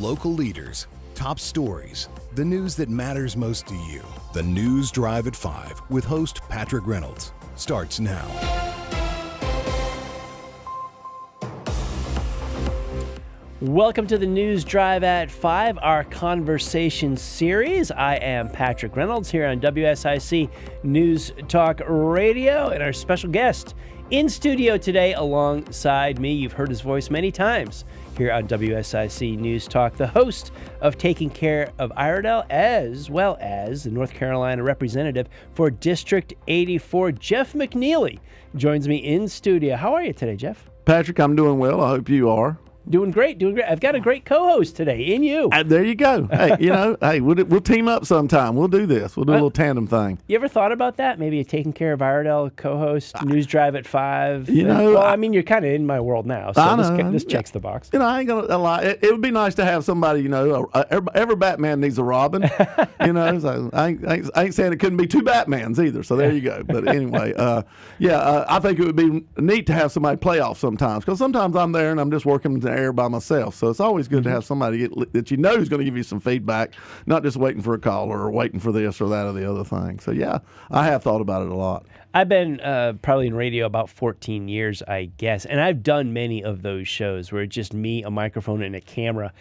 Local leaders, top stories, the news that matters most to you. The News Drive at 5 with host Patrick Reynolds starts now. Welcome to the News Drive at 5, our conversation series. I am Patrick Reynolds here on WSIC News Talk Radio, and our special guest in studio today alongside me. You've heard his voice many times here on WSIC News Talk, the host of Taking Care of Iredell, as well as the North Carolina representative for District 84, Jeff McNeely, joins me in studio. How are you today, Jeff? Patrick, I'm doing well. I hope you are. Doing great. I've got a great co-host today in you. There you go. Hey, we'll team up sometime. We'll do this. We'll do a little tandem thing. You ever thought about that? Maybe a Taking Care of Iredell co-host, News Drive at 5? I mean, you're kind of in my world now, so this checks the box. I ain't gonna lie. It would be nice to have somebody. Every Batman needs a Robin. So I ain't saying it couldn't be two Batmans either. So there you go. But anyway, I think it would be neat to have somebody play off sometimes, because sometimes I'm there and I'm just working the air by myself. So it's always good to have somebody that you know is going to give you some feedback, not just waiting for a caller or waiting for this or that or the other thing. So yeah, I have thought about it a lot. I've been probably in radio about 14 years, I guess, and I've done many of those shows where it's just me, a microphone, and a camera.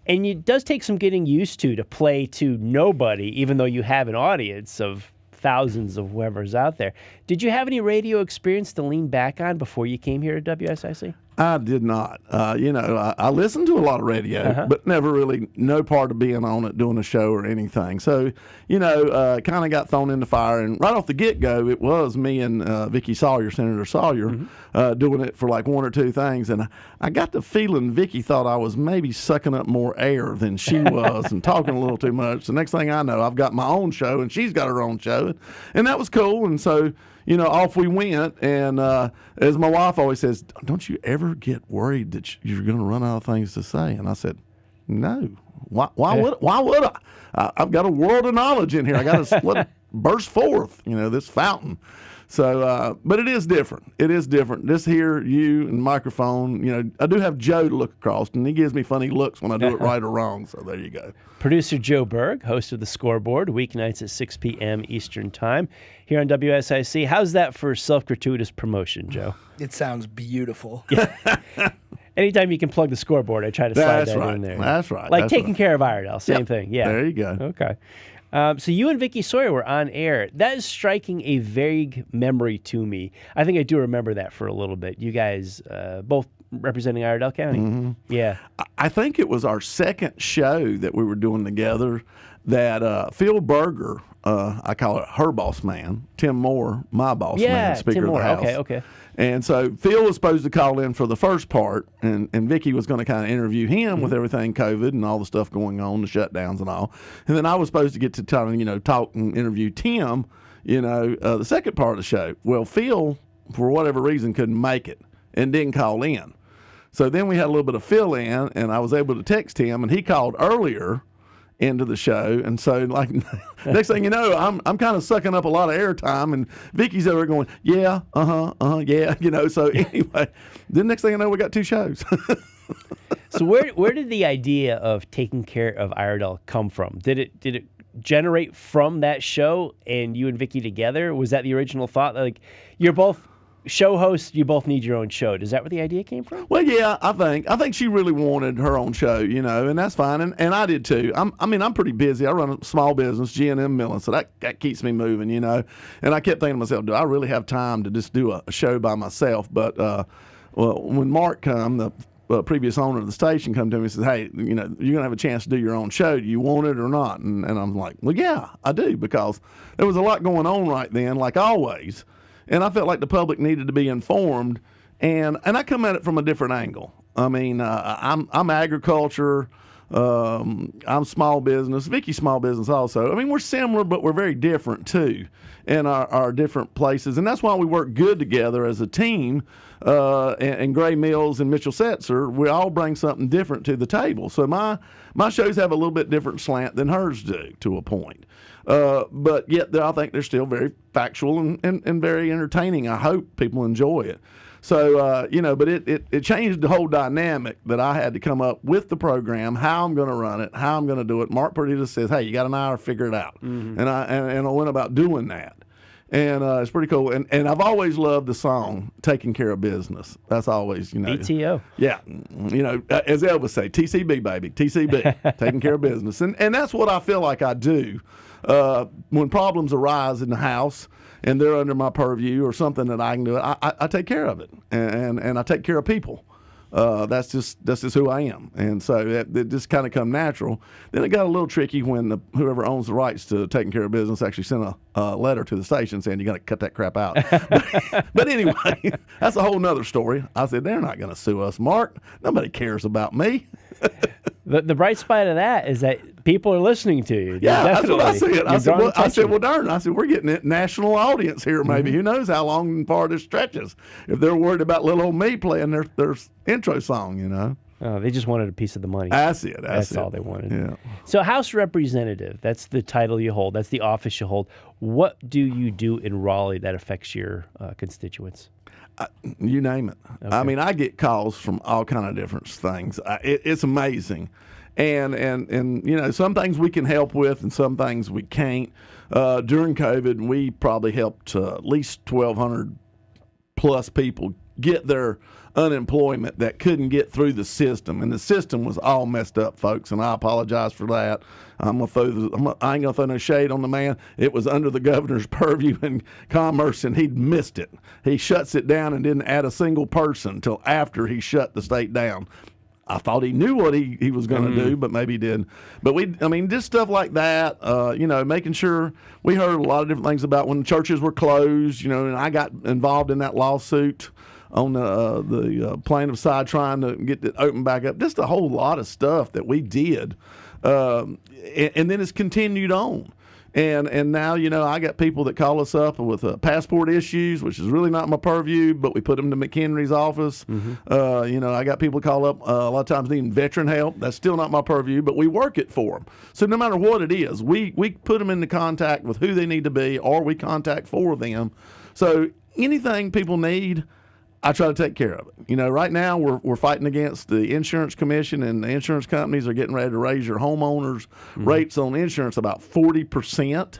And it does take some getting used to play to nobody, even though you have an audience of thousands of whoever's out there. Did you have any radio experience to lean back on before you came here to WSIC? I did not. I listened to a lot of radio, but never really no part of being on it, doing a show or anything. So, kind of got thrown in the fire. And right off the get-go, it was me and Vicki Sawyer, Senator Sawyer, doing it for like one or two things. And I got the feeling Vicki thought I was maybe sucking up more air than she was and talking a little too much. The next thing I know, I've got my own show and she's got her own show. And that was cool. And so, off we went, and as my wife always says, don't you ever get worried that you're going to run out of things to say? And I said, no. Why would I? I've got a world of knowledge in here. I got to let it burst forth, this fountain. So, but it is different. It is different. This here, you and microphone, I do have Joe to look across, and he gives me funny looks when I do it right or wrong. So there you go. Producer Joe Berg, host of The Scoreboard, weeknights at 6 p.m. Eastern Time here on WSIC. How's that for self-gratuitous promotion, Joe? It sounds beautiful. Anytime you can plug The Scoreboard, I try to slide that in there. That's right. Like Taking Care of Iredell, same thing. Yeah. There you go. Okay. So you and Vicki Sawyer were on air. That is striking a vague memory to me. I think I do remember that for a little bit. You guys both representing Iredell County. Mm-hmm. Yeah. I think it was our second show that we were doing together that Phil Berger, I call it her boss man, Tim Moore, my boss man, Speaker Tim of Moore. the House. Okay. And so Phil was supposed to call in for the first part, and Vicki was going to kind of interview him with everything COVID and all the stuff going on, the shutdowns and all. And then I was supposed to get to talk and interview Tim, the second part of the show. Well, Phil, for whatever reason, couldn't make it and didn't call in. So then we had a little bit of fill in, and I was able to text him, and he called earlier into the show, and so next thing you know, I'm kind of sucking up a lot of airtime, and Vicki's over going, yeah. So anyway, then next thing I know, we got two shows. So where did the idea of Taking Care of Iredell come from? Did it generate from that show and you and Vicki together? Was that the original thought? Like, you're both show hosts, you both need your own show. Is that where the idea came from? Well, yeah, I think she really wanted her own show, and that's fine, and I did too. I'm pretty busy. I run a small business, G&M Milling, so that keeps me moving, And I kept thinking to myself, do I really have time to just do a show by myself? But when Mark come, the previous owner of the station, come to me and says, hey, you're gonna have a chance to do your own show. Do you want it or not? And I'm like, well, yeah, I do, because there was a lot going on right then, like always. And I felt like the public needed to be informed, and I come at it from a different angle. I mean, I'm agriculture, I'm small business. Vicki's small business also. I mean, we're similar, but we're very different too in our different places, and that's why we work good together as a team. And Gray Mills and Mitchell Setzer, we all bring something different to the table. So my shows have a little bit different slant than hers do, to a point. But yet I think they're still very factual and very entertaining. I hope people enjoy it. So, but it changed the whole dynamic that I had to come up with the program, how I'm going to run it, how I'm going to do it. Mark Purdy just says, hey, you got an hour, figure it out. And I went about doing that. And it's pretty cool. And I've always loved the song, Taking Care of Business. That's always, BTO. Yeah. As Elvis say, TCB, baby, TCB, taking care of business. And that's what I feel like I do when problems arise in the house and they're under my purview or something that I can do. I take care of it. And I take care of people. That's just who I am, and so it just kind of come natural. Then it got a little tricky when whoever owns the rights to taking care of business actually sent a letter to the station saying you got to cut that crap out. but anyway, that's a whole nother story. I said they're not going to sue us, Mark. Nobody cares about me. The bright side of that is that people are listening to you. Yeah, that's what I said. I said, well, darn. I said, we're getting a national audience here. Maybe who knows how long and far this stretches? If they're worried about little old me playing their intro song, Oh, they just wanted a piece of the money. That's it. That's all they wanted. Yeah. So, House Representative, that's the title you hold. That's the office you hold. What do you do in Raleigh that affects your constituents? You name it. Okay. I mean, I get calls from all kind of different things. It's amazing, and some things we can help with, and some things we can't. During COVID, we probably helped at least 1,200 plus people get their unemployment that couldn't get through the system, and the system was all messed up, folks. And I apologize for that. I ain't gonna throw no shade on the man. It was under the governor's purview in commerce, and he'd missed it. He shuts it down and didn't add a single person until after he shut the state down. I thought he knew what he was going to do, but maybe he didn't. But just stuff like that, making sure. We heard a lot of different things about when churches were closed, and I got involved in that lawsuit on the plaintiff side trying to get it open back up. Just a whole lot of stuff that we did. And then it's continued on. And now, I got people that call us up with passport issues, which is really not my purview, but we put them to McHenry's office. I got people call up a lot of times needing veteran help. That's still not my purview, but we work it for them. So no matter what it is, we put them into contact with who they need to be, or we contact for them. So anything people need, I try to take care of it. Right now we're fighting against the insurance commission, and the insurance companies are getting ready to raise your homeowners' rates on insurance about 40%.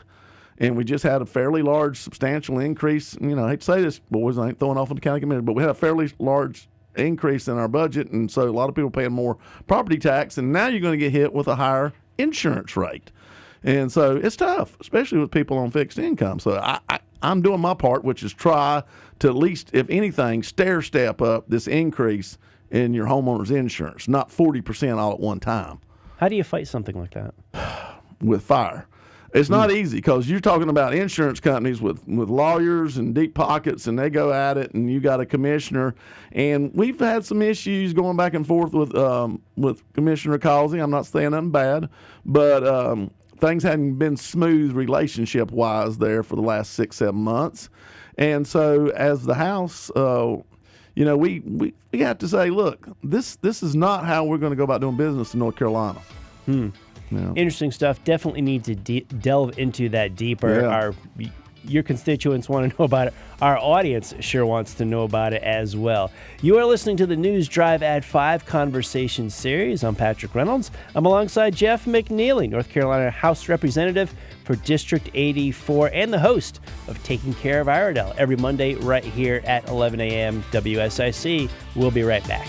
And we just had a fairly large, substantial increase. I hate to say this, boys, I ain't throwing off on the county commission, but we had a fairly large increase in our budget, and so a lot of people paying more property tax, and now you're going to get hit with a higher insurance rate. And so it's tough, especially with people on fixed income. So I'm doing my part, which is try to at least, if anything, stair-step up this increase in your homeowner's insurance, not 40% all at one time. How do you fight something like that? With fire. It's not easy because you're talking about insurance companies with lawyers and deep pockets, and they go at it, and you got a commissioner. And we've had some issues going back and forth with Commissioner Causey. I'm not saying nothing bad, but things hadn't been smooth relationship-wise there for the last 6-7 months. And so as the House, we have to say, look, this is not how we're going to go about doing business in North Carolina. Interesting stuff. Definitely need to delve into that deeper. Yeah. Your constituents want to know about it. Our audience sure wants to know about it as well. You are listening to the News Drive at 5 Conversation Series. I'm Patrick Reynolds. I'm alongside Jeff McNeely, North Carolina House Representative for District 84 and the host of Taking Care of Iredell every Monday right here at 11 a.m. WSIC. We'll be right back.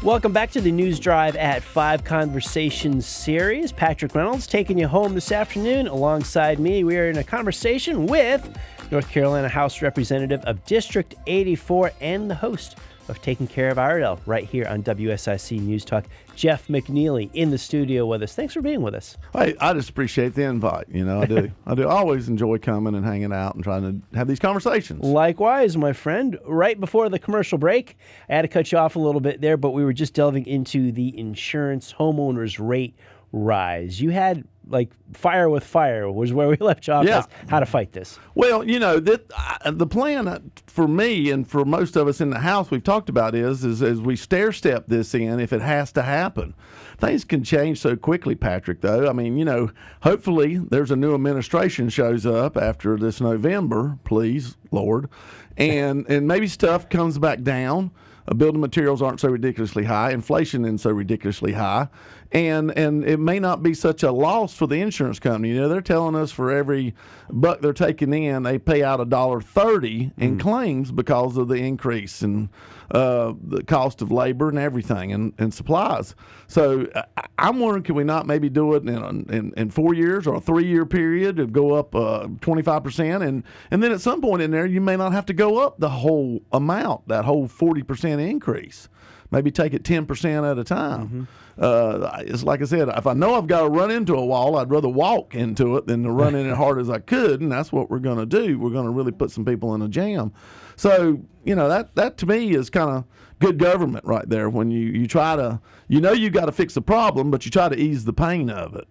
Welcome back to the News Drive at 5 Conversations series. Patrick Reynolds taking you home this afternoon. Alongside me, we are in a conversation with North Carolina House Representative of District 84 and the host of Taking Care of Iredell right here on WSIC News Talk, Jeff McNeely in the studio with us. Thanks for being with us. Hey, I just appreciate the invite. I do. I always enjoy coming and hanging out and trying to have these conversations. Likewise, my friend. Right before the commercial break, I had to cut you off a little bit there, but we were just delving into the insurance homeowners rate rise. You had like fire with fire was where we left you off. Yeah. As how to fight this. Well, the plan for me and for most of us in the House we've talked about is as we stair step this in, if it has to happen. Things can change so quickly, Patrick, though. I mean, hopefully there's a new administration shows up after this November, please, Lord, and maybe stuff comes back down. Building materials aren't so ridiculously high. Inflation isn't so ridiculously high. And it may not be such a loss for the insurance company. They're telling us for every buck they're taking in, they pay out $1.30 in claims because of the increase in the cost of labor and everything and supplies. So I'm wondering, can we not maybe do it in 4 years or a 3-year period to go up 25%? And then at some point in there, you may not have to go up the whole amount, that whole 40% increase. Maybe take it 10% at a time. It's like I said, if I know I've got to run into a wall, I'd rather walk into it than to run in as hard as I could, and that's what we're going to do. We're going to really put some people in a jam. So, that to me is kind of good government right there, when you try to, you got to fix the problem, but you try to ease the pain of it.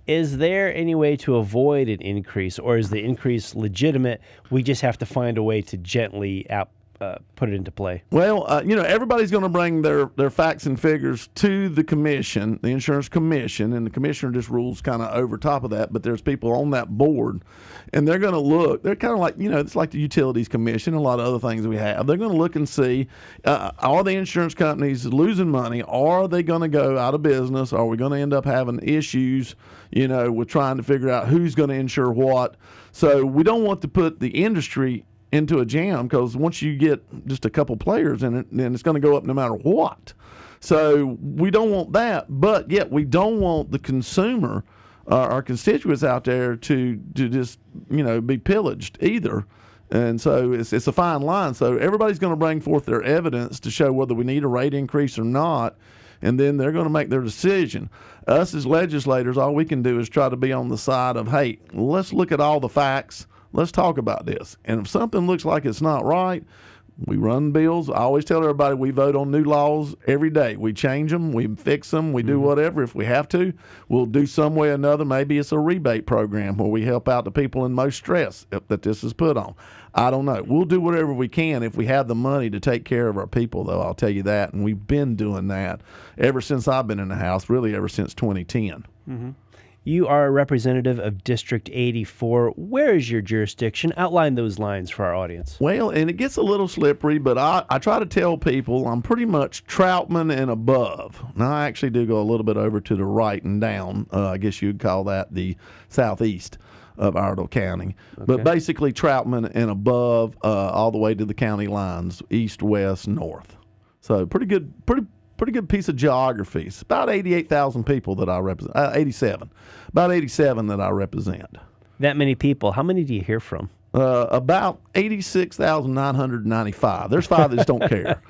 Is there any way to avoid an increase, or is the increase legitimate? We just have to find a way to gently put it into play. Well, everybody's going to bring their facts and figures to the commission, the insurance commission, and the commissioner just rules kind of over top of that. But there's people on that board, and they're going to look. They're kind of like, it's like the utilities commission, a lot of other things we have. They're going to look and see, are the insurance companies losing money? Are they going to go out of business? Are we going to end up having issues, with trying to figure out who's going to insure what? So we don't want to put the industry into a jam, because once you get just a couple players in it, then it's going to go up no matter what. So we don't want that, but yet we don't want the consumer, our constituents out there, to just be pillaged either. And so it's a fine line. So everybody's going to bring forth their evidence to show whether we need a rate increase or not, and then they're going to make their decision. Us as legislators, all we can do is try to be on the side of, hey, let's look at all the facts. Let's talk about this. And if something looks like it's not right, we run bills. I always tell everybody we vote on new laws every day. We change them, we fix them, we do whatever. If we have to, we'll do some way or another. Maybe it's a rebate program where we help out the people in most stress that this is put on. I don't know. We'll do whatever we can if we have the money to take care of our people, though, I'll tell you that. And we've been doing that ever since I've been in the House, really ever since 2010. Mm-hmm. You are a representative of District 84. Where is your jurisdiction? Outline those lines for our audience. Well, and it gets a little slippery, but I try to tell people I'm pretty much Troutman and above. Now, I actually do go a little bit over to the right and down. I guess you'd call that the southeast of Iredell County. Okay. But basically Troutman and above, all the way to the county lines, east, west, north. So pretty good piece of geography. It's about 88,000 people that I represent. 87. About 87 that I represent. That many people. How many do you hear from? About 86,995. There's 5 that just don't care.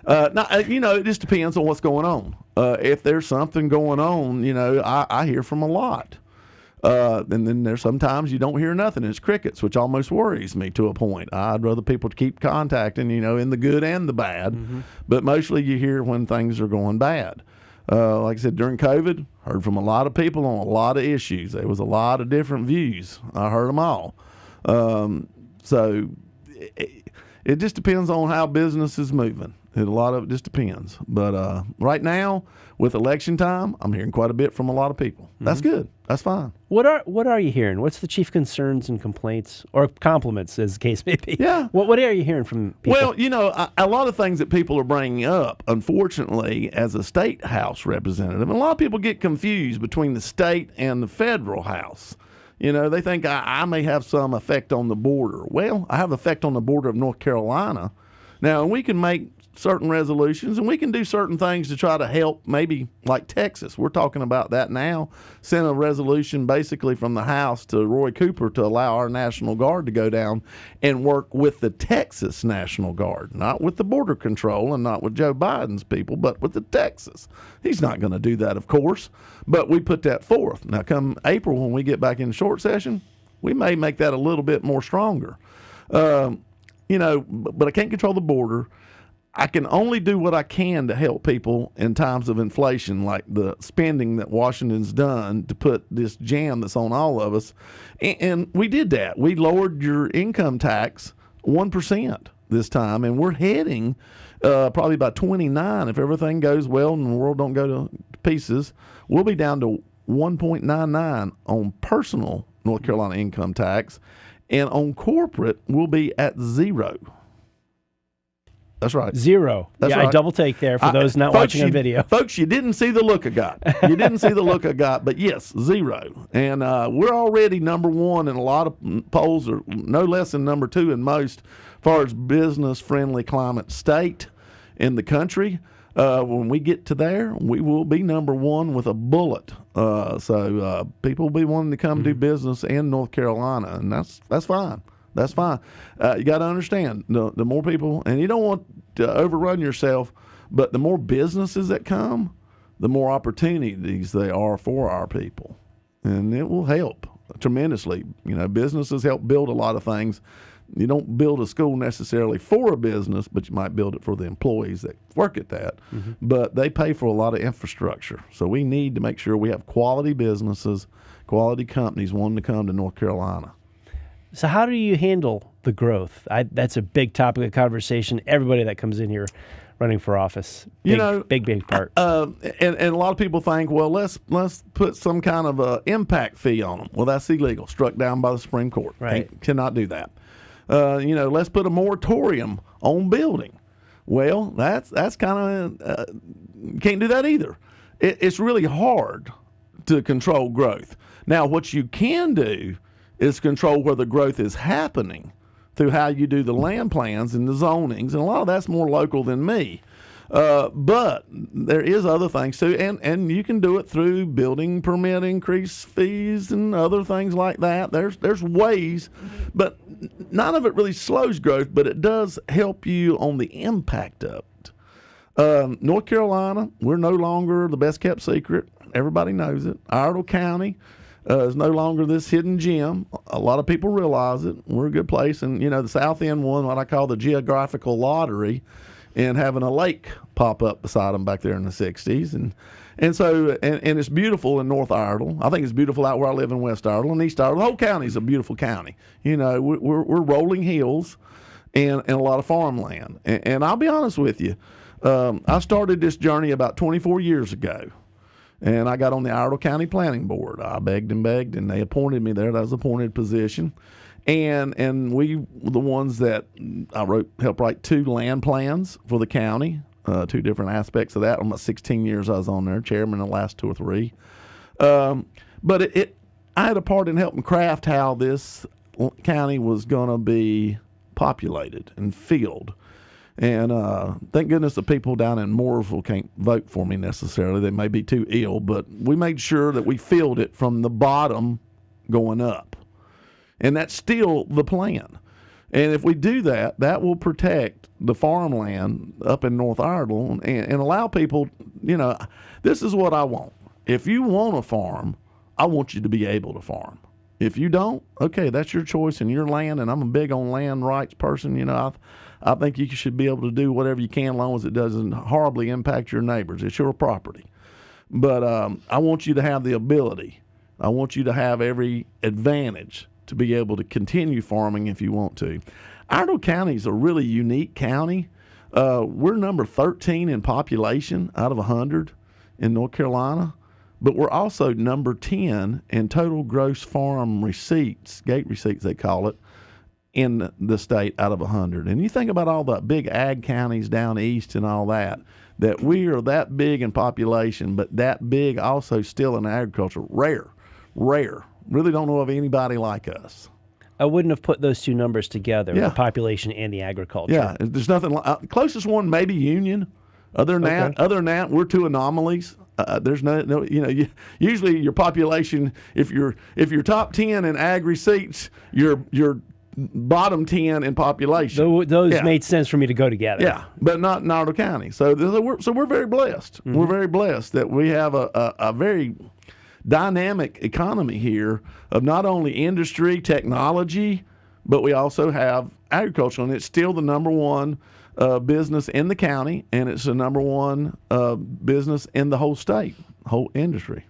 Now, it just depends on what's going on. If there's something going on, I hear from a lot. And then there's sometimes you don't hear nothing. It's crickets, which almost worries me to a point. I'd rather people keep contacting, in the good and the bad. Mm-hmm. But mostly you hear when things are going bad. Like I said, during COVID, heard from a lot of people on a lot of issues. There was a lot of different views. I heard them all. So it just depends on how business is moving. A lot of it just depends. But right now, with election time, I'm hearing quite a bit from a lot of people. Mm-hmm. That's good. That's fine. What are you hearing? What's the chief concerns and complaints, or compliments, as the case may be? Yeah. What are you hearing from people? Well, a lot of things that people are bringing up, unfortunately, as a state House representative, and a lot of people get confused between the state and the federal House. They think I may have some effect on the border. Well, I have effect on the border of North Carolina. Now, we can make certain resolutions, and we can do certain things to try to help, maybe like Texas. We're talking about that now. Sent a resolution basically from the House to Roy Cooper to allow our National Guard to go down and work with the Texas National Guard, not with the Border Control and not with Joe Biden's people, but with the Texas. He's not going to do that, of course, but we put that forth. Now, come April, when we get back in short session, we may make that a little bit more stronger. But I can't control the border. I can only do what I can to help people in times of inflation, like the spending that Washington's done to put this jam that's on all of us. And we did that. We lowered your income tax 1% this time, and we're heading probably by 29, if everything goes well and the world don't go to pieces, we'll be down to 1.99 on personal North Carolina income tax, and on corporate, we'll be at 0. That's right. 0. That's right. I double take there for those not watching on video. Folks, you didn't see the look I got. You didn't see the look I got, but yes, 0. And we're already number 1 in a lot of polls, or no less than number 2 in most, as far as business-friendly climate state in the country. When we get to there, we will be number 1 with a bullet. So people will be wanting to come do business in North Carolina, and that's fine. That's fine. You got to understand, the more people, and you don't want to overrun yourself, but the more businesses that come, the more opportunities they are for our people. And it will help tremendously. You know, businesses help build a lot of things. You don't build a school necessarily for a business, but you might build it for the employees that work at that. But they pay for a lot of infrastructure. So we need to make sure we have quality businesses, quality companies wanting to come to North Carolina. So how do you handle the growth? That's a big topic of conversation. Everybody that comes in here running for office, big part. And a lot of people think, well, let's put some kind of a impact fee on them. Well, that's illegal, struck down by the Supreme Court. Right. Cannot do that. Let's put a moratorium on building. Well, that's kind of can't do that either. It's really hard to control growth. Now, what you can do is control where the growth is happening through how you do the land plans and the zonings, and a lot of that's more local than me. But there is other things too, and you can do it through building permit increase fees and other things like that. There's ways, but none of it really slows growth, but it does help you on the impact of it. North Carolina, we're no longer the best kept secret. Everybody knows it. Iredell County is no longer this hidden gem. A lot of people realize it. We're a good place. And, the South End won what I call the geographical lottery, and having a lake pop up beside them back there in the 60s. And so it's beautiful in North Iredell. I think it's beautiful out where I live in West Iredell and East Iredell. The whole county is a beautiful county. We're rolling hills and a lot of farmland. And I'll be honest with you, I started this journey about 24 years ago. And I got on the Iredell County Planning Board. I begged, and they appointed me there. That was an appointed position. And we were the ones that helped write 2 land plans for the county, 2 different aspects of that. Almost 16 years I was on there, chairman the last 2 or 3. But I had a part in helping craft how this county was going to be populated and filled. And thank goodness the people down in Mooresville can't vote for me necessarily. They may be too ill, but we made sure that we filled it from the bottom going up. And that's still the plan. And if we do that, that will protect the farmland up in North Iredell and allow people, this is what I want. If you want to farm, I want you to be able to farm. If you don't, okay, that's your choice and your land, and I'm a big on land rights person. I think you should be able to do whatever you can as long as it doesn't horribly impact your neighbors. It's your property. But I want you to have the ability. I want you to have every advantage to be able to continue farming if you want to. Iredell County is a really unique county. We're number 13 in population out of 100 in North Carolina, but we're also number 10 in total gross farm receipts, gate receipts they call it, in the state out of 100. And you think about all the big ag counties down east and all that we are that big in population, but that big also still in agriculture. Rare. Really don't know of anybody like us. I wouldn't have put those 2 numbers together, the population and the agriculture. Yeah, there's nothing closest one maybe Union. Other than that, we're 2 anomalies. There's no, usually your population, if you're top 10 in ag receipts, you're bottom 10 in population. Those made sense for me to go together. Yeah, but not in Iredell County. So we're very blessed. We're very blessed that we have a very dynamic economy here of not only industry, technology, but we also have agriculture, and it's still the number 1 business in the county, and it's the number one business in the whole state, whole industry.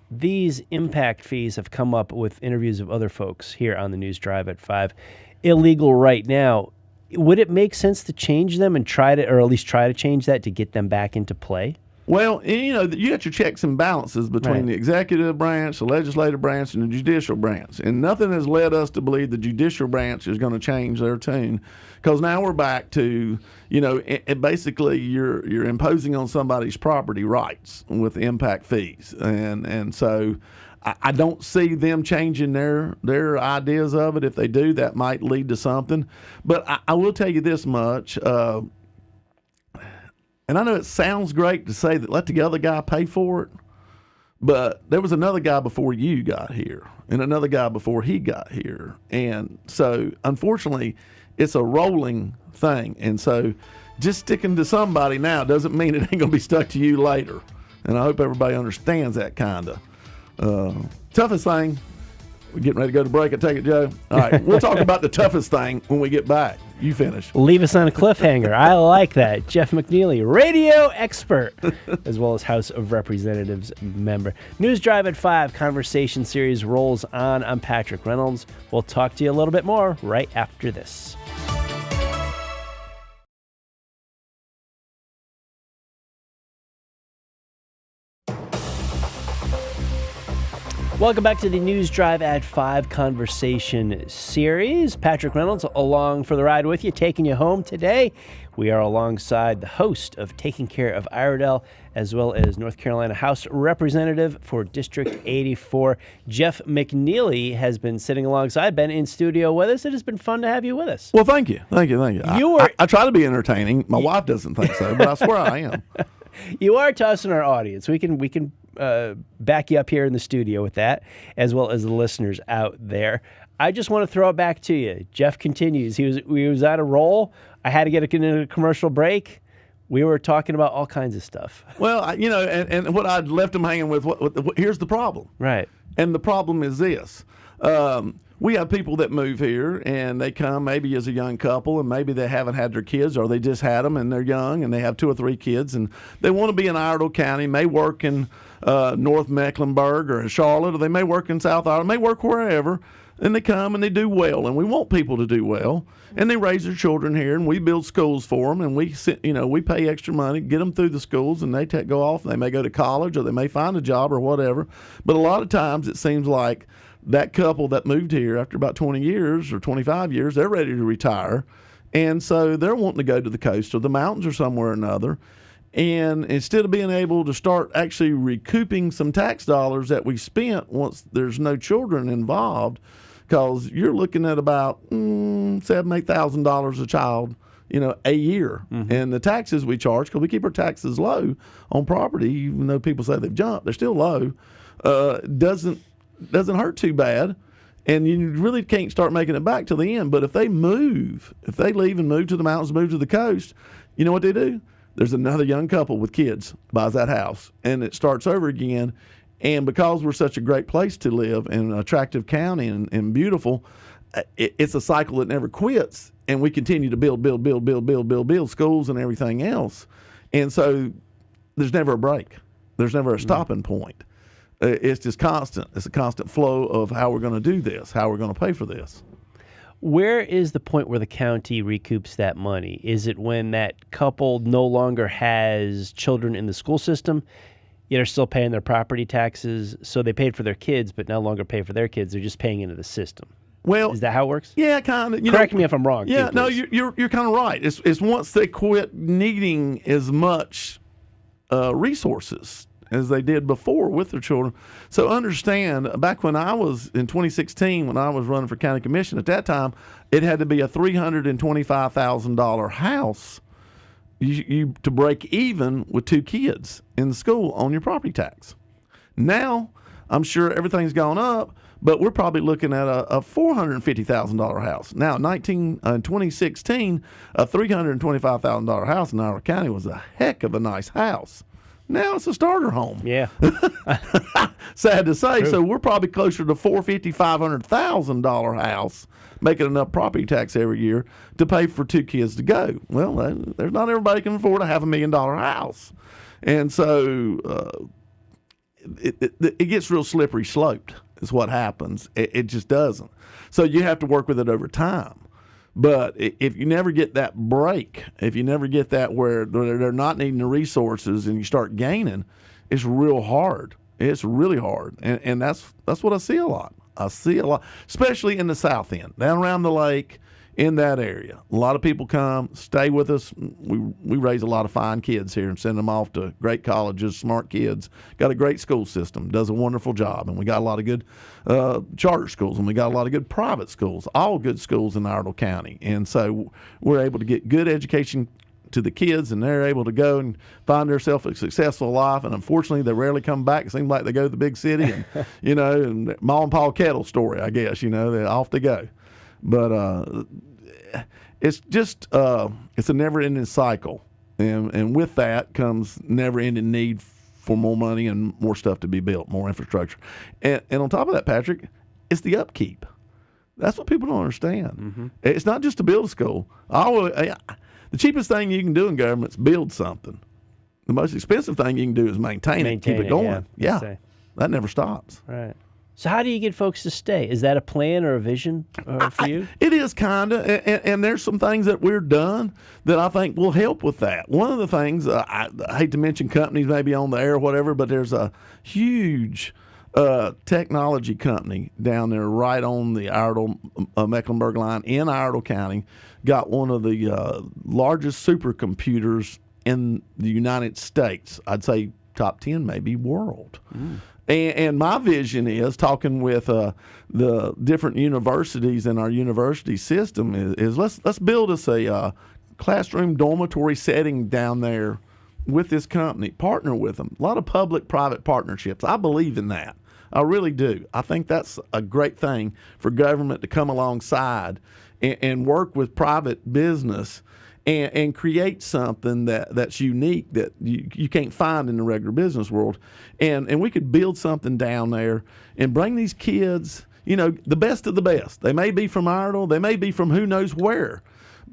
These impact fees have come up with interviews of other folks here on the News Drive at 5. Illegal right now. Would it make sense to change them and try to, or at least try to change that to get them back into play? Well, you got your checks and balances between the executive branch, the legislative branch, and the judicial branch. And nothing has led us to believe the judicial branch is going to change their tune, because now we're back to, basically you're imposing on somebody's property rights with impact fees. And so I don't see them changing their ideas of it. If they do, that might lead to something. But I will tell you this much. And I know it sounds great to say that let the other guy pay for it, but there was another guy before you got here and another guy before he got here. And so, unfortunately, it's a rolling thing. And so just sticking to somebody now doesn't mean it ain't going to be stuck to you later. And I hope everybody understands that kind of. Toughest thing, we're getting ready to go to break. I take it, Joe? All right, we'll talk about the toughest thing when we get back. You finish. Leave us on a cliffhanger. I like that. Jeff McNeely, radio expert, as well as House of Representatives member. News Drive at 5 conversation series rolls on. I'm Patrick Reynolds. We'll talk to you a little bit more right after this. Welcome back to the News Drive at 5 conversation series. Patrick Reynolds along for the ride with you, taking you home today. We are alongside the host of Taking Care of Iredell, as well as North Carolina House Representative for District 84. Jeff McNeely has been sitting alongside, been in studio with us. It has been fun to have you with us. Well, thank you. I try to be entertaining. My wife doesn't think so, but I swear I am. You are to us in our audience. We can back you up here in the studio with that, as well as the listeners out there. I just want to throw it back to you. Jeff continues. He was at a roll. I had to get a commercial break. We were talking about all kinds of stuff. Well, and what I'd left him hanging with, here's the problem. Right. And the problem is this. We have people that move here, and they come maybe as a young couple, and maybe they haven't had their kids, or they just had them, and they're young, and they have 2 or 3 kids, and they want to be in Iredell County, may work in North Mecklenburg or in Charlotte, or they may work in South Iredell, may work wherever, and they come and they do well, and we want people to do well, and they raise their children here, and we build schools for them, and we pay extra money, get them through the schools, and they go off, and they may go to college, or they may find a job or whatever. But a lot of times it seems like that couple that moved here after about 20 years or 25 years, they're ready to retire. And so they're wanting to go to the coast or the mountains or somewhere or another. And instead of being able to start actually recouping some tax dollars that we spent once there's no children involved, because you're looking at about $7,000-8,000 a child, a year. Mm-hmm. And the taxes we charge, because we keep our taxes low on property, even though people say they've jumped, they're still low, doesn't hurt too bad, and you really can't start making it back till the end. But if they leave and move to the mountains, move to the coast, you know what they do? There's another young couple with kids buys that house, and it starts over again. And because we're such a great place to live and an attractive county and beautiful, it's a cycle that never quits, and we continue to build schools and everything else. And so there's never a break. There's never a stopping point. It's just constant. It's a constant flow of how we're going to do this, how we're going to pay for this. Where is the point where the county recoups that money? Is it when that couple no longer has children in the school system, yet are still paying their property taxes? So they paid for their kids, but no longer pay for their kids. They're just paying into the system. Well, is that how it works? Yeah, kind of. Correct me if I'm wrong. Yeah, too, no, you're kind of right. It's once they quit needing as much resources as they did before with their children. So understand, back when I was in 2016, when I was running for county commission, at that time, it had to be a $325,000 house you to break even with 2 kids in school on your property tax. Now, I'm sure everything's gone up, but we're probably looking at a $450,000 house. Now, in 2016, a $325,000 house in Iredell County was a heck of a nice house. Now it's a starter home. Yeah. Sad to say. True. So we're probably closer to $450,000-$500,000 house, making enough property tax every year to pay for 2 kids to go. Well, there's not everybody can afford a $500,000 house, and so it gets real slippery sloped. Is what happens. It just doesn't. So you have to work with it over time. But if you never get that break, if you never get that where they're not needing the resources and you start gaining, it's real hard. It's really hard. And that's what I see a lot. I see a lot, especially in the south end, down around the lake, in that area. A lot of people come, stay with us. We raise a lot of fine kids here and send them off to great colleges, smart kids. Got a great school system, does a wonderful job. And we got a lot of good charter schools, and we got a lot of good private schools, all good schools in Iredell County. And so we're able to get good education to the kids, and they're able to go and find themselves a successful life. And unfortunately, they rarely come back. It seems like they go to the big city, and and Ma and Pa Kettle story, I guess. They're off they go. But it's just it's a never-ending cycle, and with that comes never-ending need for more money and more stuff to be built, more infrastructure. And on top of that, Patrick, it's the upkeep. That's what people don't understand. Mm-hmm. It's not just to build a school. The cheapest thing you can do in government is build something. The most expensive thing you can do is maintain it, keep it going. Yeah, that never stops. Right. So how do you get folks to stay? Is that a plan or a vision for you? It is kind of, and there's some things that we're done that I think will help with that. One of the things, I hate to mention companies maybe on the air or whatever, but there's a huge technology company down there right on the Iredell-Mecklenburg line in Iredell County, got one of the largest supercomputers in the United States. I'd say top 10 maybe world. Mm. And my vision is, talking with the different universities in our university system, is let's build us a classroom dormitory setting down there with this company, partner with them. A lot of public-private partnerships. I believe in that. I really do. I think that's a great thing for government to come alongside and work with private business and create something that's unique that you can't find in the regular business world. And we could build something down there and bring these kids, the best of the best. They may be from Iredell. They may be from who knows where.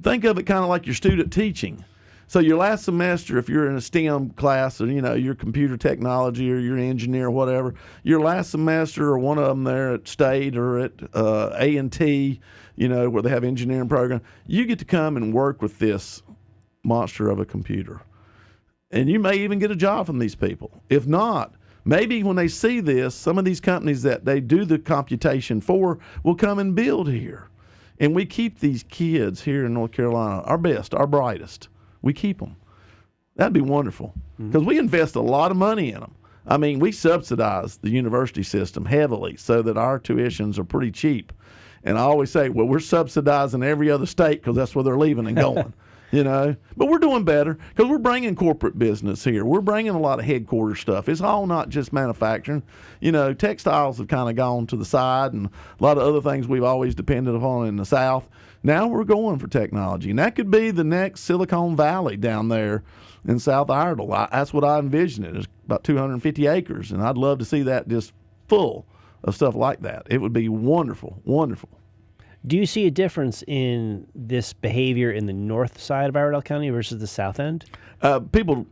Think of it kind of like your student teaching. So your last semester, if you're in a STEM class, or your computer technology or your engineer or whatever, your last semester, or one of them there at State or at A&T, where they have engineering program, you get to come and work with this monster of a computer. And you may even get a job from these people. If not, maybe when they see this, some of these companies that they do the computation for will come and build here. And we keep these kids here in North Carolina, our best, our brightest. We keep them. That'd be wonderful, because we invest a lot of money in them. I mean, we subsidize the university system heavily so that our tuitions are pretty cheap. And I always say, well, we're subsidizing every other state because that's where they're leaving and going. But we're doing better because we're bringing corporate business here. We're bringing a lot of headquarters stuff. It's all not just manufacturing. Textiles have kind of gone to the side, and a lot of other things we've always depended upon in the South. Now we're going for technology, and that could be the next Silicon Valley down there in South Iredell. That's what I envision it. It's about 250 acres, and I'd love to see that just full of stuff like that. It would be wonderful, wonderful. Do you see a difference in this behavior in the north side of Iredell County versus the south end? People,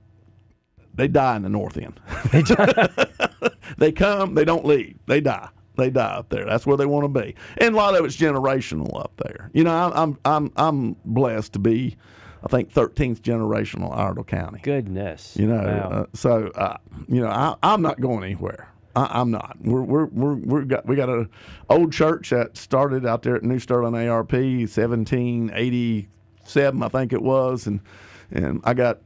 they die in the north end. They come, they don't leave. They die. They die up there. That's where they want to be, and a lot of it's generational up there. I'm blessed to be, I think, 13th generational Iredell County. Goodness. Wow. I'm not going anywhere. I'm not. We got an old church that started out there at New Sterling ARP, 1787, I think it was, and I got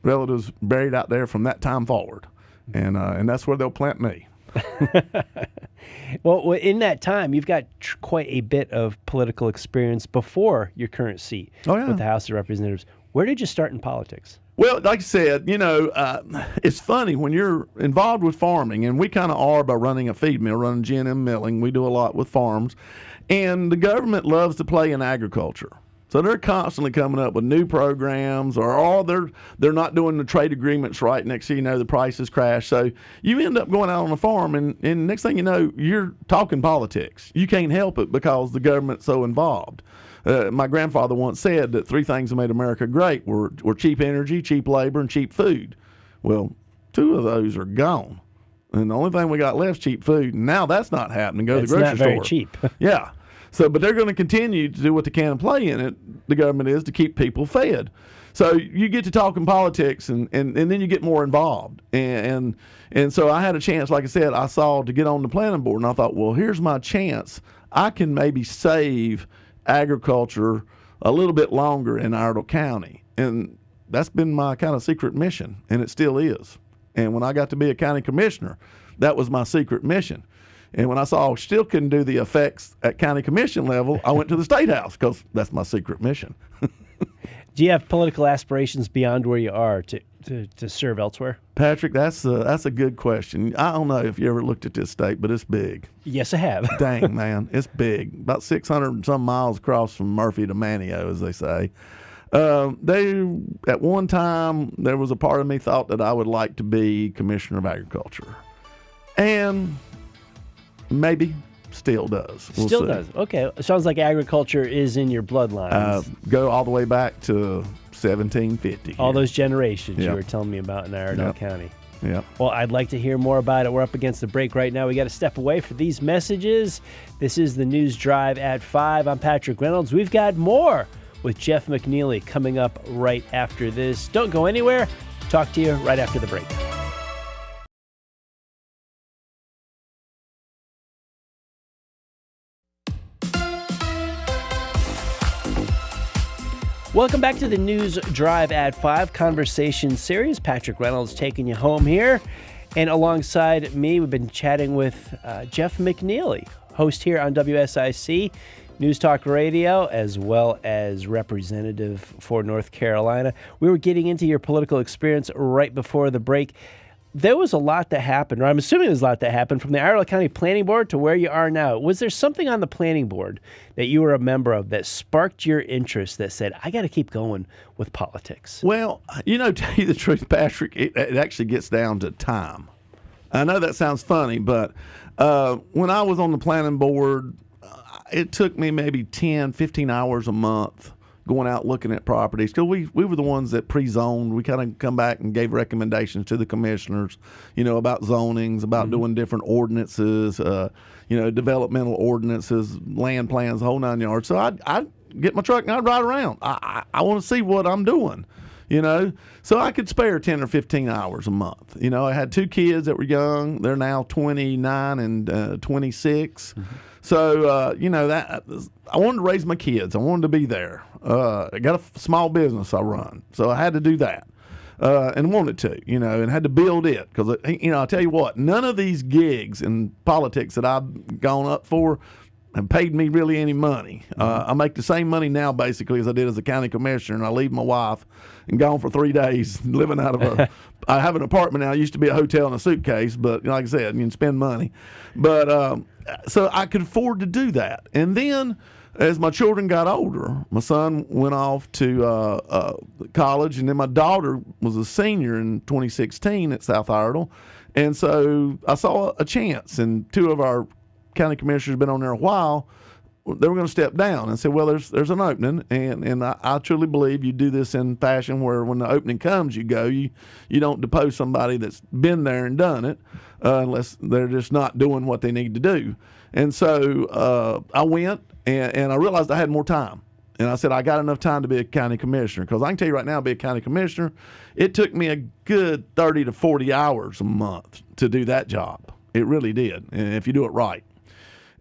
relatives buried out there from that time forward, and that's where they'll plant me. Well, in that time, you've got quite a bit of political experience before your current seat with the House of Representatives. Where did you start in politics? Well, like I said, it's funny when you're involved with farming, and we kind of are by running a feed mill, running G&M milling. We do a lot with farms, and the government loves to play in agriculture. So they're constantly coming up with new programs, or they're not doing the trade agreements right. Next thing you know, the prices crash. So you end up going out on a farm, and next thing you know, you're talking politics. You can't help it because the government's so involved. My grandfather once said that 3 things that made America great were cheap energy, cheap labor, and cheap food. Well, 2 of those are gone. And the only thing we got left is cheap food. And now that's not happening. Go to the grocery store. It's not very cheap. Yeah. So, but they're going to continue to do what they can and play in it, the government is, to keep people fed. So you get to talking politics, and then you get more involved. And so I had a chance, like I said, I saw to get on the planning board, and I thought, well, here's my chance. I can maybe save agriculture a little bit longer in Iredell County. And that's been my kind of secret mission, and it still is. And when I got to be a county commissioner, that was my secret mission. And when I saw I still couldn't do the effects at county commission level, I went to the State House because that's my secret mission. Do you have political aspirations beyond where you are to serve elsewhere? Patrick, that's a good question. I don't know if you ever looked at this state, but it's big. Yes, I have. Dang, man, it's big. About 600 and some miles across from Murphy to Manteo, as they say. At one time, there was a part of me thought that I would like to be Commissioner of Agriculture. And maybe still does. We'll Still see. does. Okay. Sounds like agriculture is in your bloodlines. Go all the way back to 1750. All those generations Yep. you were telling me about in Iredell Yep. County. Yeah. Well, I'd like to hear more about it. We're up against the break right now. We got to step away for these messages. This is the News Drive at 5. I'm Patrick Reynolds. We've got more with Jeff McNeely coming up right after this. Don't go anywhere. Talk to you right after the break. Welcome back to the News Drive at 5 conversation series. Patrick Reynolds taking you home here. And alongside me, we've been chatting with Jeff McNeely, host here on WSIC News Talk Radio, as well as representative for North Carolina. We were getting into your political experience right before the break. There was a lot that happened, or I'm assuming there's a lot that happened, from the Iredell County Planning Board to where you are now. Was there something on the planning board that you were a member of that sparked your interest that said, I got to keep going with politics? Well, tell you the truth, Patrick, it actually gets down to time. I know that sounds funny, but when I was on the planning board, it took me maybe 10, 15 hours a month going out looking at properties, because we were the ones that pre-zoned. We kind of come back and gave recommendations to the commissioners, about zonings, about doing different ordinances, developmental ordinances, land plans, the whole 9 yards. So I'd get my truck and I'd ride around. I want to see what I'm doing, So I could spare 10 or 15 hours a month. I had 2 kids that were young. They're now 29 and 26. So, that I wanted to raise my kids. I wanted to be there. I got a small business I run, so I had to do that, and wanted to, and had to build it. Because, I tell you what, none of these gigs in politics that I've gone up for have paid me really any money. I make the same money now, basically, as I did as a county commissioner, and I leave my wife and gone for 3 days living out of I have an apartment now. It used to be a hotel and a suitcase, but like I said, you can spend money. But so I could afford to do that. And then as my children got older, my son went off to college, and then my daughter was a senior in 2016 at South Iredell. And so I saw a chance, and 2 of our county commissioners have been on there a while. They were going to step down and say, well, there's an opening, and I truly believe you do this in fashion where when the opening comes, you go. You don't depose somebody that's been there and done it unless they're just not doing what they need to do. And so I went, and I realized I had more time. And I said, I got enough time to be a county commissioner, because I can tell you right now, be a county commissioner, it took me a good 30 to 40 hours a month to do that job. It really did, if you do it right.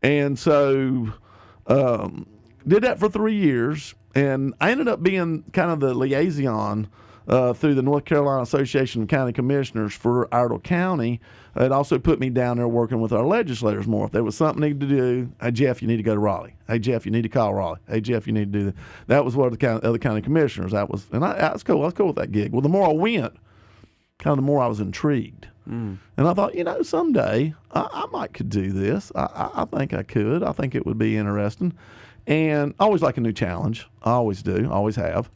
And so did that for 3 years, and I ended up being kind of the liaison through the North Carolina Association of County Commissioners for Iredell County. It also put me down there working with our legislators more. If there was something needed to do, hey, Jeff, you need to go to Raleigh. Hey, Jeff, you need to call Raleigh. Hey, Jeff, you need to do that. That was what the other county commissioners, that was, and I was cool. I was cool with that gig. Well, the more I went, kind of the more I was intrigued. And I thought, someday I might could do this. I think I could. I think it would be interesting. and I always like a new challenge. I always do, always have.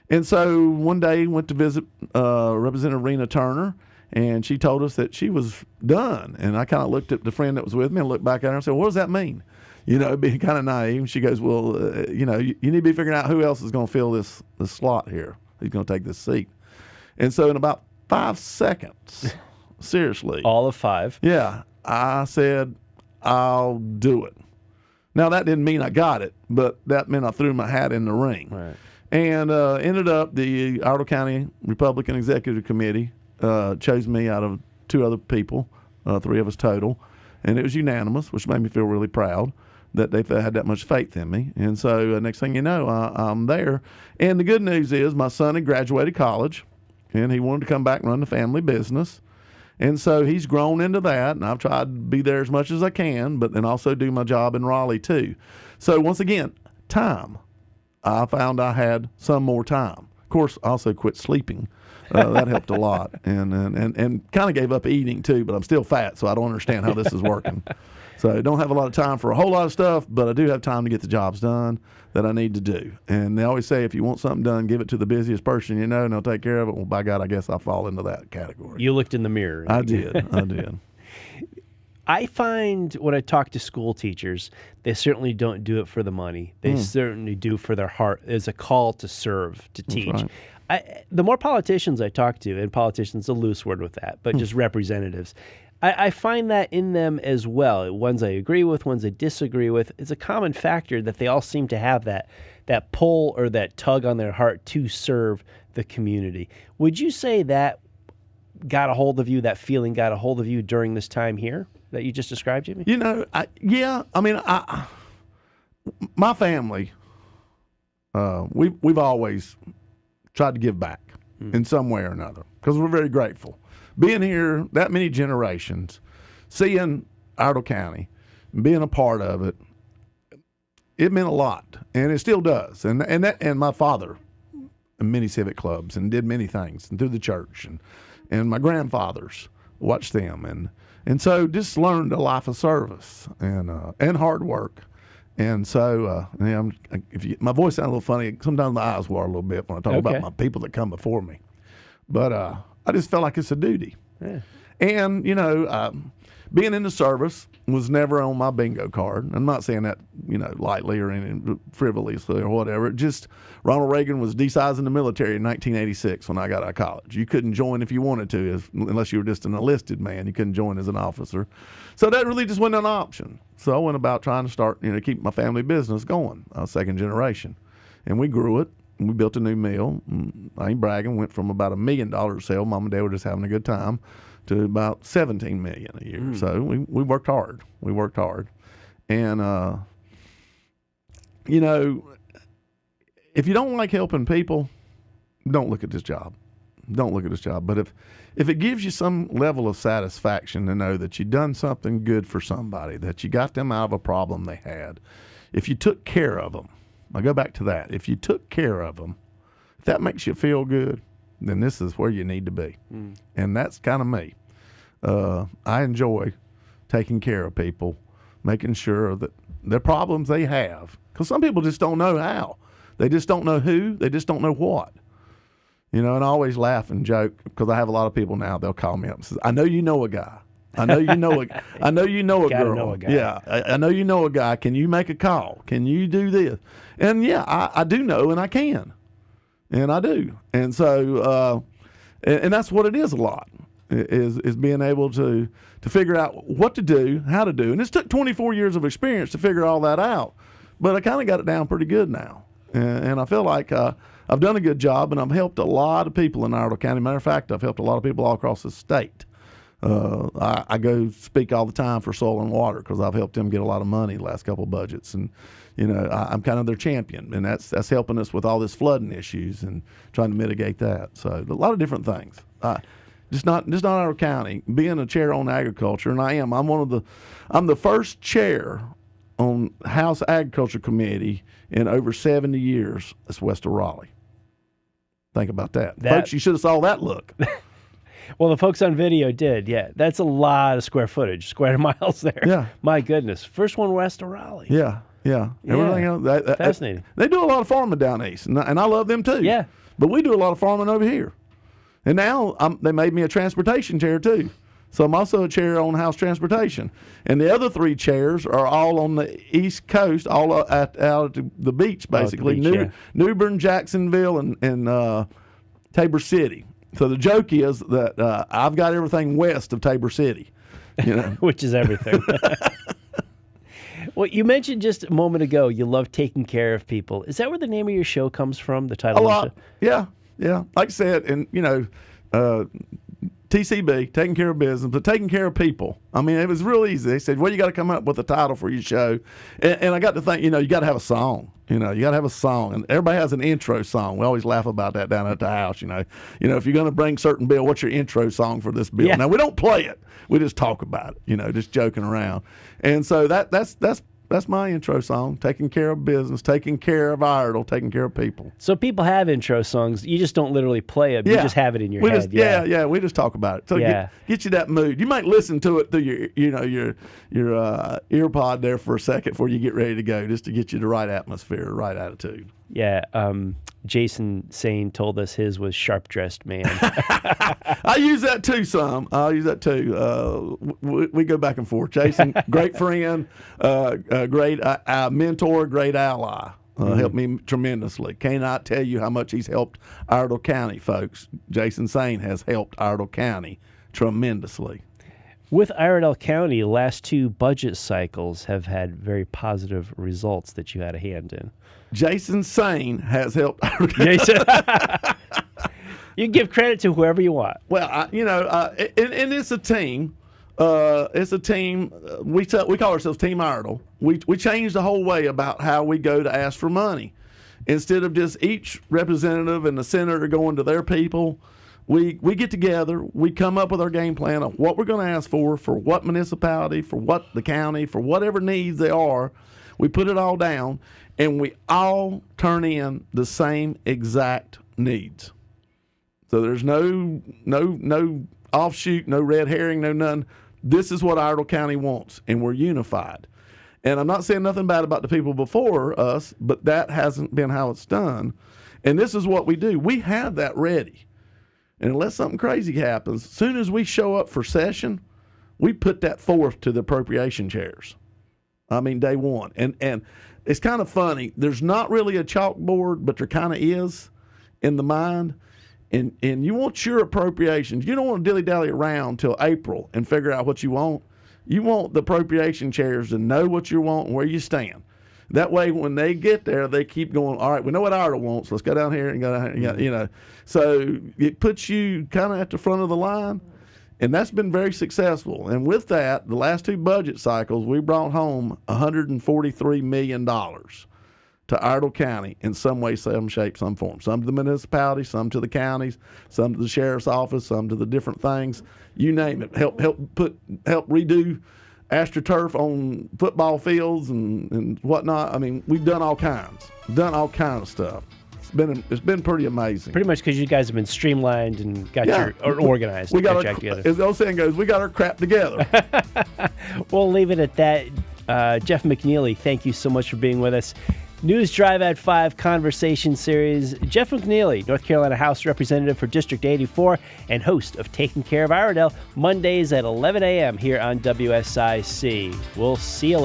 And so one day went to visit Representative Rena Turner, and she told us that she was done. And I kind of looked at the friend that was with me and looked back at her and said, what does that mean? You know, being kind of naive. She goes, well, you know, you need to be figuring out who else is going to fill this slot here. Who's going to take this seat? And so in about 5 seconds, seriously. All of 5. Yeah. I said, I'll do it. Now, that didn't mean I got it, but that meant I threw my hat in the ring. Right. And ended up the Iredell County Republican Executive Committee chose me out of 2 other people, 3 of us total. And it was unanimous, which made me feel really proud that they had that much faith in me. And so next thing you know, I'm there. And the good news is my son had graduated college, and he wanted to come back and run the family business. And so he's grown into that, and I've tried to be there as much as I can, but then also do my job in Raleigh too. So once again, time. I found I had some more time. Of course, I also quit sleeping. That helped a lot, and kind of gave up eating too, but I'm still fat, so I don't understand how this is working. So I don't have a lot of time for a whole lot of stuff, but I do have time to get the jobs done that I need to do. And they always say if you want something done, give it to the busiest person you know, and they'll take care of it. Well, by God, I guess I fall into that category. You looked in the mirror. I did. I find when I talk to school teachers, they certainly don't do it for the money. They certainly do for their heart. There's a call to serve, to teach. Right. The more politicians I talk to, and politicians, a loose word with that, but just representatives, I find that in them as well. Ones I agree with, ones I disagree with. It's a common factor that they all seem to have that pull or that tug on their heart to serve the community. Would you say that got a hold of you, that feeling got a hold of you during this time here that you just described, Jimmy? You know, my family, we've always tried to give back in some way or another because we're very grateful. Being here that many generations, seeing Iredell County, being a part of it, it meant a lot, and it still does. And my father, in many civic clubs, and did many things, and through the church, and my grandfathers watched them, and so just learned a life of service and hard work. And so, my voice sounds a little funny. Sometimes my eyes water a little bit when I talk about my people that come before me. But I just felt like it's a duty. Yeah. And, being in the service was never on my bingo card. I'm not saying that, lightly or frivolously or whatever. Just Ronald Reagan was desizing the military in 1986 when I got out of college. You couldn't join if you wanted to, unless you were just an enlisted man. You couldn't join as an officer. So that really just wasn't an option. So I went about trying to start, keep my family business going. I was second generation. And we grew it. We built a new mill. I ain't bragging. Went from about $1 million sale, Mom and Dad were just having a good time, to about $17 million a year. So we worked hard. We worked hard. And, if you don't like helping people, don't look at this job. Don't look at this job. But if it gives you some level of satisfaction to know that you've done something good for somebody, that you got them out of a problem they had, if you took care of them, I go back to that. If you took care of them, if that makes you feel good, then this is where you need to be. And that's kind of me. I enjoy taking care of people, making sure that the problems they have, because some people just don't know how. They just don't know who. They just don't know what. And I always laugh and joke because I have a lot of people now. They'll call me up and say, "I know you know a guy. I know you know a. I know you know a girl. Know a guy. Yeah, I know you know a guy. Can you make a call? Can you do this?" And yeah, I do know, and I can, and I do. And so, and that's what it is a lot. Is being able to figure out what to do, how to do. And it's took 24 years of experience to figure all that out. But I kind of got it down pretty good now. And I feel like I've done a good job, and I've helped a lot of people in Iredell County. Matter of fact, I've helped a lot of people all across the state. I go speak all the time for Soil and Water because I've helped them get a lot of money the last couple of budgets. And, I'm kind of their champion. And that's helping us with all this flooding issues and trying to mitigate that. So a lot of different things. Just not Iredell County. Being a chair on agriculture, and I'm the first chair on House Agriculture Committee in over 70 years. That's west of Raleigh. Think about that. Folks, you should have saw that look. Well, the folks on video did, yeah. That's a lot of square footage, square miles there. Yeah. My goodness. First one west of Raleigh. Yeah. Yeah. Everything else. Fascinating. They do a lot of farming down east, and I love them too. Yeah. But we do a lot of farming over here. And now they made me a transportation chair too. So I'm also a chair on House Transportation. And the other 3 chairs are all on the East Coast, all out at the beach, basically. New Bern, Jacksonville, and Tabor City. So the joke is that I've got everything west of Tabor City. You know? Which is everything. Well, you mentioned just a moment ago you love taking care of people. Is that where the name of your show comes from, the title A of the lot. Yeah. Like I said, and, TCB, taking care of business, but taking care of people. I mean, it was real easy. They said, well, you got to come up with a title for your show. And I got to think, you got to have a song. You got to have a song. And everybody has an intro song. We always laugh about that down at the house, if you're going to bring certain bill, what's your intro song for this bill? Yeah. Now, we don't play it. We just talk about it, just joking around. And so that's my intro song, taking care of business, taking care of Iredell, taking care of people. So people have intro songs. You just don't literally play them. You just have it in your head. Yeah, we just talk about it. So get you that mood. You might listen to it through your ear pod there for a second before you get ready to go, just to get you the right atmosphere, right attitude. Yeah. Jason Sane told us his was Sharp Dressed Man. I use that too some. I use that too. We go back and forth. Jason, great friend, great mentor, great ally. Helped me tremendously. Cannot tell you how much he's helped Iredell County, folks. Jason Sane has helped Iredell County tremendously. With Iredell County, the last 2 budget cycles have had very positive results that you had a hand in. Jason Sane has helped Iredell County. You can give credit to whoever you want. Well, and it's a team. It's a team. We call ourselves Team Iredell. We changed the whole way about how we go to ask for money. Instead of just each representative and the senator going to their people, we get together. We come up with our game plan of what we're going to ask for what municipality, for what the county, for whatever needs they are. We put it all down, and we all turn in the same exact needs. So there's no offshoot, no red herring, no none. This is what Iredell County wants, and we're unified. And I'm not saying nothing bad about the people before us, but that hasn't been how it's done. And this is what we do. We have that ready. And unless something crazy happens, as soon as we show up for session, we put that forth to the appropriation chairs. I mean, day one. And it's kind of funny. There's not really a chalkboard, but there kind of is in the mind. And you want your appropriations. You don't want to dilly-dally around till April and figure out what you want. You want the appropriation chairs to know what you want and where you stand. That way, when they get there, they keep going, all right, we know what Iredell wants. Let's go down here and go down here. So it puts you kind of at the front of the line. And that's been very successful. And with that, the last 2 budget cycles, we brought home $143 million to Iredell County in some way, some shape, some form. Some to the municipalities, some to the counties, some to the sheriff's office, some to the different things. You name it. Help redo AstroTurf on football fields and whatnot. I mean, we've done all kinds. Done all kinds of stuff. It's been pretty amazing. Pretty much because you guys have been streamlined and got organized. We got as the old saying goes, we got our crap together. We'll leave it at that. Jeff McNeely, thank you so much for being with us. News Drive at 5 Conversation Series. Jeff McNeely, North Carolina House Representative for District 84 and host of Taking Care of Iredell, Mondays at 11 a.m. here on WSIC. We'll see you later.